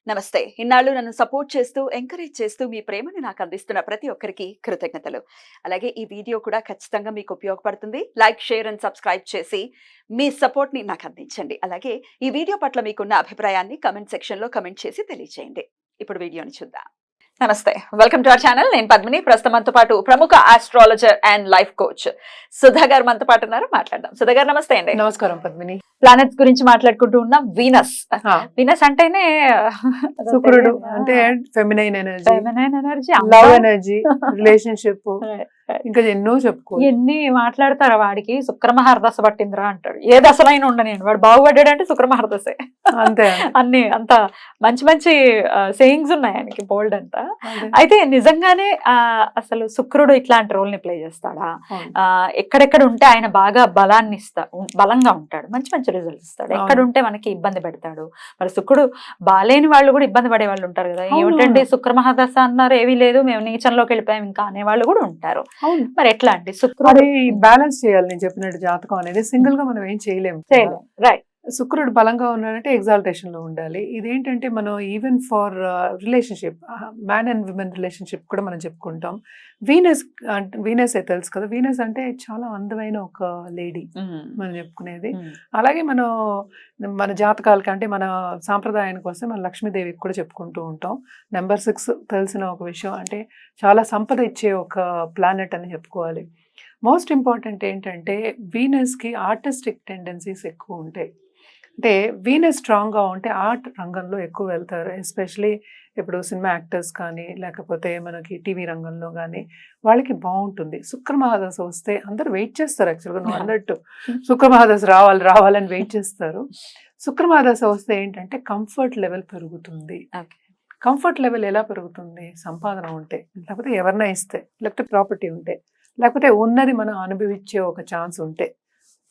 నమస్తే. ఇన్నాళ్ళు నన్ను సపోర్ట్ చేస్తూ, ఎంకరేజ్ చేస్తూ మీ ప్రేమని నాకు అందిస్తున్న ప్రతి ఒక్కరికి కృతజ్ఞతలు. అలాగే ఈ వీడియో కూడా ఖచ్చితంగా మీకు ఉపయోగపడుతుంది. లైక్, షేర్ అండ్ సబ్స్క్రైబ్ చేసి మీ సపోర్ట్‌ని నాకు అందించండి. అలాగే ఈ వీడియో పట్ల మీకున్న అభిప్రాయాన్ని కామెంట్ సెక్షన్‌లో కామెంట్ చేసి తెలియజేయండి. ఇప్పుడు వీడియోని చూద్దాం. నమస్తే. Welcome to our channel. నేను పద్మిని. ప్రస్తుతం మనతో పాటు ప్రముఖ astrologer and life coach Sudha గారు మనతో పాటు ఉన్నారు. మాట్లాడదాం. సుధా గారు నమస్తే అండి. నమస్కారం పద్మిని. ప్లానెట్స్ గురించి మాట్లాడుకుంటూ ఉన్నాం. వీనస్ అంటేనే శుక్రుడు అంటే ఫెమినైన్ ఎనర్జీ, అమ్మ. లవ్ ఎనర్జీ, రిలేషన్షిప్, ఇంకా ఎన్నో చెప్పుకో. ఎన్ని మాట్లాడతారా? వాడికి శుక్రమహారదశ పట్టిందిరా అంటాడు. ఏ దశలైనా ఉండని వాడు బాగుపడ్డాడు అంటే శుక్రమహారదశే. అంతే అన్ని అంత మంచి మంచి సేయింగ్స్ ఉన్నాయి ఆయనకి, బోల్డ్ అంతా. అయితే నిజంగానే అసలు శుక్రుడు ఇట్లాంటి రోల్ ని ప్లే చేస్తాడా? ఎక్కడెక్కడ ఉంటే ఆయన బాగా బలంగా ఉంటాడు, మంచి మంచి రిజల్ట్స్ ఇస్తాడు. ఎక్కడ ఉంటే మనకి ఇబ్బంది పెడతాడు. మరి శుక్రుడు బాలేని వాళ్ళు కూడా ఇబ్బంది పడే వాళ్ళు ఉంటారు కదా. ఏమిటంటే శుక్రమహాదశ అన్నారు, ఏమీ లేదు మేము నీచంలోకి వెళ్ళిపోయాం ఇంకా అనే వాళ్ళు కూడా ఉంటారు. మరి ఎట్లా అండి శుక్రుడు బ్యాలెన్స్ చేయాలి? నేను చెప్పినట్టు జాతకం అనేది సింగిల్ గా మనం ఏం చేయలేము. రైట్. శుక్రుడు బలంగా ఉన్నాడంటే ఎగ్జాల్టేషన్ లో ఉండాలి. ఇదేంటంటే మనం even for relationship, man and women relationship కూడా మనం చెప్పుకుంటాం. వీనస్ తెలుసు కదా, వీనస్ అంటే చాలా అందమైన ఒక లేడీ మనం చెప్పుకునేది. అలాగే మన జాతకాలకి అంటే మన సాంప్రదాయానికి వస్తే మన లక్ష్మీదేవికి కూడా చెప్పుకుంటూ ఉంటాం. నెంబర్ 6 తెలిసిన ఒక విషయం, అంటే చాలా సంపద ఇచ్చే ఒక ప్లానెట్ అని చెప్పుకోవాలి. మోస్ట్ ఇంపార్టెంట్ ఏంటంటే వీనస్కి ఆర్టిస్టిక్ టెండెన్సీస్ ఎక్కువ ఉంటాయి. అంటే వీనస్ స్ట్రాంగ్గా ఉంటే ఆర్ట్ రంగంలో ఎక్కువ వెళ్తారు. ఎస్పెషలీ ఇప్పుడు సినిమా యాక్టర్స్ కానీ, లేకపోతే మనకి టీవీ రంగంలో కానీ వాళ్ళకి బాగుంటుంది. శుక్రమహాదశ వస్తే అందరూ వెయిట్ చేస్తారు. యాక్చువల్గా నువ్వు అన్నట్టు శుక్రమహాదశ రావాలని వెయిట్ చేస్తారు. శుక్రమహాదశ వస్తే ఏంటంటే కంఫర్ట్ లెవెల్ పెరుగుతుంది. కంఫర్ట్ లెవెల్ ఎలా పెరుగుతుంది? సంపాదన ఉంటే, లేకపోతే ఎవరినా ఇస్తే, లేకపోతే ప్రాపర్టీ ఉంటే, లేకపోతే ఉన్నది మనం అనుభవించే ఒక ఛాన్స్ ఉంటే.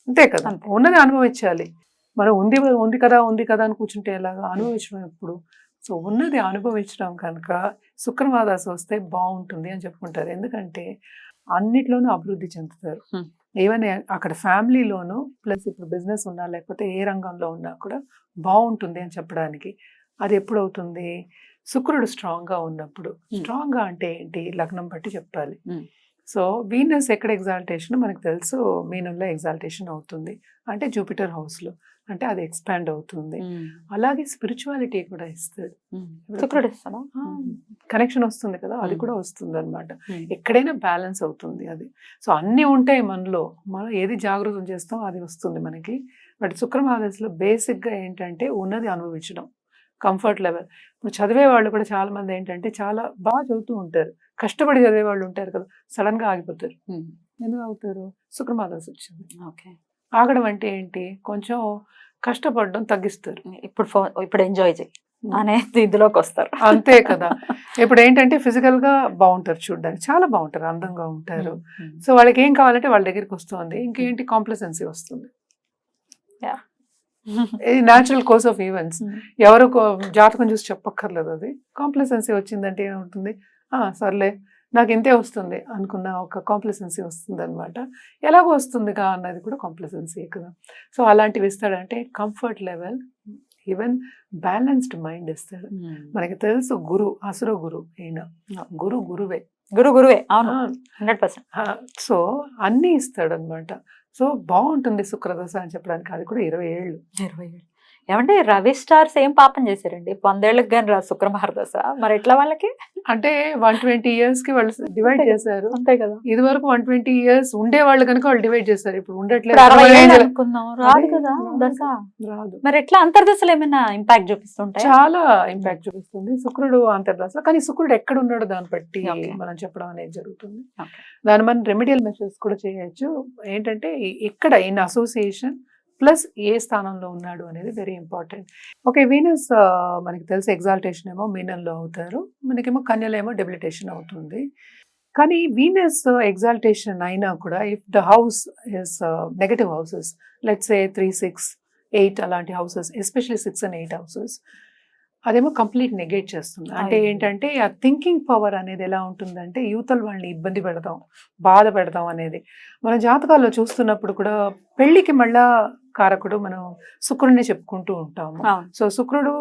అంతే కదా, ఉన్నది అనుభవించాలి. మనం ఉంది కదా అని కూర్చుంటే ఎలాగా? అనుభవించడం ఎప్పుడు? సో ఉన్నది అనుభవించడం కనుక శుక్రమహాదశ వస్తే బాగుంటుంది అని చెప్పుకుంటారు. ఎందుకంటే అన్నిట్లోనూ అభివృద్ధి చెందుతారు. ఈవెన్ అక్కడ ఫ్యామిలీలోనూ, ప్లస్ ఇప్పుడు బిజినెస్ ఉన్నా లేకపోతే ఏ రంగంలో ఉన్నా కూడా బాగుంటుంది అని చెప్పడానికి. అది ఎప్పుడు అవుతుంది? శుక్రుడు స్ట్రాంగ్గా ఉన్నప్పుడు. స్ట్రాంగ్గా అంటే ఏంటి? లగ్నం బట్టి చెప్పాలి. సో వీనస్ ఎక్కడ ఎగ్జాల్టేషన్ మనకు తెలుసు, మీనంలో ఎగ్జాల్టేషన్ అవుతుంది అంటే జూపిటర్ హౌస్లో, అంటే అది ఎక్స్పాండ్ అవుతుంది. అలాగే స్పిరిచువాలిటీ కూడా ఇస్తాడు శుక్రుడు. కనెక్షన్ వస్తుంది కదా, అది కూడా వస్తుంది అనమాట. ఎక్కడైనా బ్యాలెన్స్ అవుతుంది అది. సో అన్నీ ఉంటాయి మనలో, మనం ఏది జాగృతం చేస్తాం అది వస్తుంది మనకి. బట్ శుక్రమహాదశలో బేసిక్గా ఏంటంటే ఉన్నది అనుభవించడం, కంఫర్ట్ లెవెల్. ఇప్పుడు చదివే వాళ్ళు కూడా చాలా మంది ఏంటంటే చాలా బాగా చదువుతూ ఉంటారు, కష్టపడి చదివే వాళ్ళు ఉంటారు కదా, సడన్ గా ఆగిపోతారు. ఎందుకు ఆగుతారు? శుక్రమహాదశ వచ్చింది. ఓకే, ఆగడం అంటే ఏంటి? కొంచెం కష్టపడడం తగ్గిస్తారు. ఇప్పుడు ఎంజాయ్ చేయి అనేది ఇందులోకి వస్తారు. అంతే కదా. ఇప్పుడు ఏంటంటే ఫిజికల్ గా బాగుంటారు, చూడడానికి చాలా బాగుంటారు, అందంగా ఉంటారు. సో వాళ్ళకి ఏం కావాలంటే వాళ్ళ దగ్గరికి వస్తుంది. ఇంకేంటి? కాంప్లసెన్సీ వస్తుంది. ఇది న్యాచురల్ కోర్స్ ఆఫ్ ఈవెంట్స్. ఎవరు జాతకం చూసి చెప్పక్కర్లేదు. అది కాంప్లసెన్సీ వచ్చిందంటే ఏముంటుంది? సర్లే నాకు ఇంతే వస్తుంది అనుకున్న ఒక కాంప్లసెన్సీ వస్తుంది అనమాట. ఎలాగో వస్తుందిగా అన్నది కూడా కాంప్లసెన్సీ కదా. సో అలాంటివి ఇస్తాడంటే comfort level, even balanced mind ఇస్తాడు. మనకి తెలుసు గురు, అసుర గురు అయినా గురువే. అవును, 100%. సో అన్నీ ఇస్తాడు అనమాట. సో బాగుంటుంది శుక్రదశ అని చెప్పడానికి. అది కూడా 20 ఏళ్ళు. ఏమంటే రవి స్టార్స్ ఏం పాపం చేశారండి? 100 ఏళ్ళకి కానీ శుక్రమహారదశ. మరి ఎట్లా వాళ్ళకి? అంటే 120 years కి వాళ్ళు డివైడ్ చేశారు. అంతే కదా. ఇది వరకు 120 years ఉండే వాళ్ళు కనుక వాళ్ళు డివైడ్ చేస్తారు. ఇప్పుడు ఉండట్లేదు. రాదు కదా దశ, రాదు. మరి ఎట్లా అంతర్దశలు ఏమైనా ఇంపాక్ట్ చూపిస్తుంటాయి? చాలా ఇంపాక్ట్ చూపిస్తుంది శుక్రుడు అంతర్దశ. కానీ శుక్రుడు ఎక్కడ ఉన్నాడో దాన్ని బట్టి మనం చెప్పడం అనేది జరుగుతుంది. దాని మనం రెమెడియల్ మెషర్స్ కూడా చేయొచ్చు. ఏంటంటే ఇక్కడ ఇన్ అసోసియేషన్ ప్లస్ ఏ స్థానంలో ఉన్నాడు అనేది వెరీ ఇంపార్టెంట్. ఓకే, వీనస్ మనకి తెలిసి ఎగ్జాల్టేషన్ ఏమో మీనంలో అవుతారు, మనకేమో కన్యలో ఏమో డెబిలిటేషన్ అవుతుంది. కానీ వీనస్ ఎగ్జాల్టేషన్ అయినా కూడా if the house is negative houses, let's say 3, 6, 8 అలాంటి హౌసెస్, ఎస్పెషల్లీ 6 and 8 houses, అదేమో కంప్లీట్ నెగేట్ చేస్తుంది. అంటే ఏంటంటే ఆ థింకింగ్ పవర్ అనేది ఎలా ఉంటుందంటే యూతల్ వాళ్ళని ఇబ్బంది పెడతాం, బాధ పెడతాం అనేది. మన జాతకాల్లో చూస్తున్నప్పుడు కూడా పెళ్ళికి మళ్ళా కారకుడు మనం శుక్రుడిని చెప్పుకుంటూ ఉంటాము. అవును. సో శుక్రుడు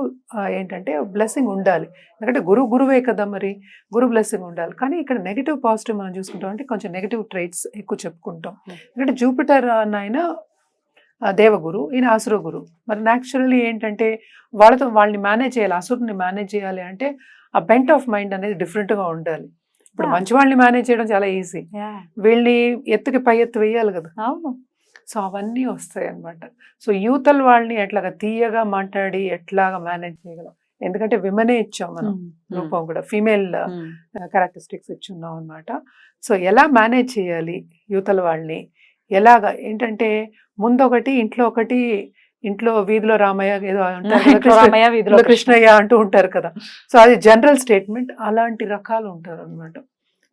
ఏంటంటే బ్లెస్సింగ్ ఉండాలి, ఎందుకంటే గురువే కదా, మరి గురు బ్లెస్సింగ్ ఉండాలి. కానీ ఇక్కడ నెగిటివ్ పాజిటివ్ మనం చూసుకుంటాం అంటే కొంచెం నెగిటివ్ ట్రైట్స్ ఎక్కువ చెప్పుకుంటాం. ఎందుకంటే జూపిటర్ అన్న ఆయన దేవగురు, ఈయన అసుర గురు. మరి న్యాచురల్లీ ఏంటంటే వాళ్ళని మేనేజ్ చేయాలి, అసురుని మేనేజ్ చేయాలి అంటే ఆ బెంట్ ఆఫ్ మైండ్ అనేది డిఫరెంట్గా ఉండాలి. ఇప్పుడు మంచి వాళ్ళని మేనేజ్ చేయడం చాలా ఈజీ, వీళ్ళని ఎత్తుకి పై ఎత్తు వేయాలి కదా. అవును. సో అవన్నీ వస్తాయి అన్నమాట. సో యూతల్ వాళ్ళని ఎట్లాగా తీయగా మాట్లాడి ఎట్లాగా మేనేజ్ చేయగలం, ఎందుకంటే విమెనే ఇచ్చాం మనం రూపం కూడా, ఫీమేల్ క్యారెక్టరిస్టిక్స్ ఇచ్చున్నాం అనమాట. సో ఎలా మేనేజ్ చేయాలి యూతల్ వాళ్ళని, ఎలాగా ఏంటంటే ముందొకటి ఇంట్లో ఒకటి, ఇంట్లో వీధిలో రామయ్య ఏదో అంటారు, కృష్ణయ్య అంటూ ఉంటారు కదా. సో అది జనరల్ స్టేట్మెంట్, అలాంటి రకాలు ఉంటారు అనమాట.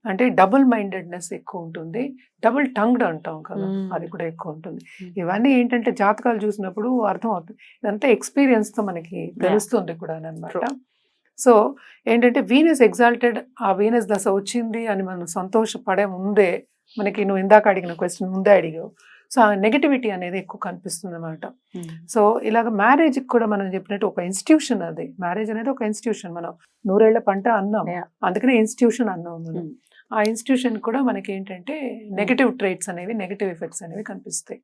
అంటే డబుల్ మైండెడ్నెస్ ఎక్కువ ఉంటుంది, డబుల్ టంగ్డ్ అంటాం కదా, అది కూడా ఎక్కువ ఉంటుంది. ఇవన్నీ ఏంటంటే జాతకాలు చూసినప్పుడు అర్థం అవుతుంది, ఇదంతా ఎక్స్పీరియన్స్ తో మనకి తెలుస్తుంది కూడా అనమాట. సో ఏంటంటే వీనస్ ఎగ్జాల్టెడ్, ఆ వీనస్ దశ వచ్చింది అని మనం సంతోషపడే ముందే, మనకి నువ్వు ఇందాక అడిగిన క్వశ్చన్ ముందే అడిగావు, సో ఆ నెగటివిటీ అనేది ఎక్కువ కనిపిస్తుంది అనమాట. సో ఇలాగ మ్యారేజ్ కూడా మనం చెప్పినట్టు ఒక ఇన్స్టిట్యూషన్, అది మ్యారేజ్ అనేది ఒక ఇన్స్టిట్యూషన్. మనం 100 ఏళ్ల పంట అన్నాం, అందుకనే ఇన్స్టిట్యూషన్ అన్నాం మనం. ఆ ఇన్స్టిట్యూషన్ కూడా మనకి ఏంటంటే నెగటివ్ ట్రైట్స్ అనేవి, నెగటివ్ ఎఫెక్ట్స్ అనేవి కనిపిస్తాయి.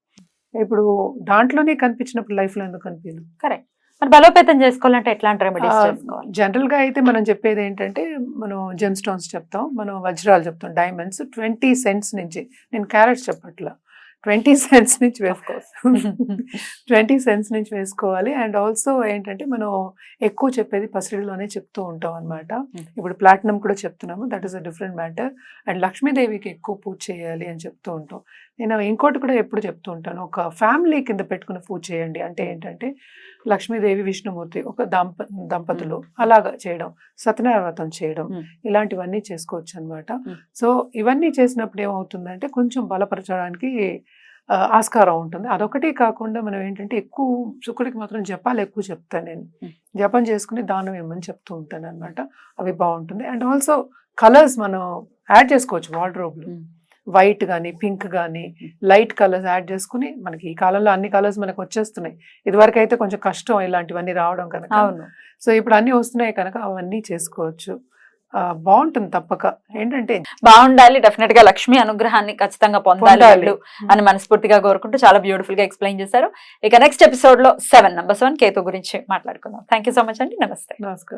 ఇప్పుడు దాంట్లోనే కనిపించినప్పుడు లైఫ్ లో ఎందుకు కనిపించదు? కరెక్ట్. మరి బలోపేతం చేసుకోవాలంటే ఎట్లాంటి రెమెడీస్ చేసుకోవాలి? జనరల్ గా అయితే మనం చెప్పేది ఏంటంటే, మనం జెమ్ స్టోన్స్ చెప్తాం, మనం వజ్రాలు చెప్తాం, డైమండ్స్ 20 cents నుంచి, నేను క్యారెట్స్ చెప్పట్లా, 20 cents నుంచి 20 cents నుంచి వేసుకోవాలి. అండ్ ఆల్సో ఏంటంటే మనం ఎక్కువ చెప్పేది పసిడిలోనే చెప్తూ ఉంటాం అనమాట. ఇప్పుడు ప్లాటినం కూడా చెప్తున్నాము, that is a different matter. And లక్ష్మీదేవికి ఎక్కువ పూజ చేయాలి అని చెప్తూ ఉంటాం. నేను ఇంకోటి కూడా ఎప్పుడు చెప్తూ ఉంటాను, ఒక ఫ్యామిలీ కింద పెట్టుకుని పూజ చేయండి. అంటే ఏంటంటే లక్ష్మీదేవి, విష్ణుమూర్తి, ఒక దంపతులు అలాగా చేయడం, సత్యనారాయణ వ్రతం చేయడం, ఇలాంటివన్నీ చేసుకోవచ్చు అనమాట. సో ఇవన్నీ చేసినప్పుడు ఏమవుతుందంటే కొంచెం బలపరచడానికి ఆస్కారం ఉంటుంది. అదొకటి కాకుండా మనం ఏంటంటే ఎక్కువ శుక్రుడికి మాత్రం జపాలు ఎక్కువ చెప్తాను నేను, జపం చేసుకుని దానం ఇవ్వమని చెప్తూ ఉంటాను అనమాట. అవి బాగుంటుంది. అండ్ ఆల్సో కలర్స్ మనం యాడ్ చేసుకోవచ్చు వార్డ్రోబ్లో, వైట్ కానీ పింక్ కానీ లైట్ కలర్స్ యాడ్ చేసుకుని, మనకి ఈ కాలంలో అన్ని కలర్స్ మనకు వచ్చేస్తున్నాయి, ఇదివరకు అయితే కొంచెం కష్టం ఇలాంటివన్నీ రావడం కనుక. సో ఇప్పుడు అన్ని వస్తున్నాయి కనుక అవన్నీ చేసుకోవచ్చు, బాగుంటుంది తప్పక. ఏంటంటే బాగుండాలి, డెఫినెట్ గా లక్ష్మి అనుగ్రహాన్ని ఖచ్చితంగా పొందాలి అని మనస్ఫూర్తిగా కోరుకుంటూ చాలా బ్యూటిఫుల్ గా ఎక్స్ప్లెయిన్ చేశారు. ఇక నెక్స్ట్ ఎపిసోడ్ లో 7 కేతు గురించి మాట్లాడుకుందాం. థ్యాంక్ యూ సో మచ్ అండి. నమస్తే. నమస్కారం.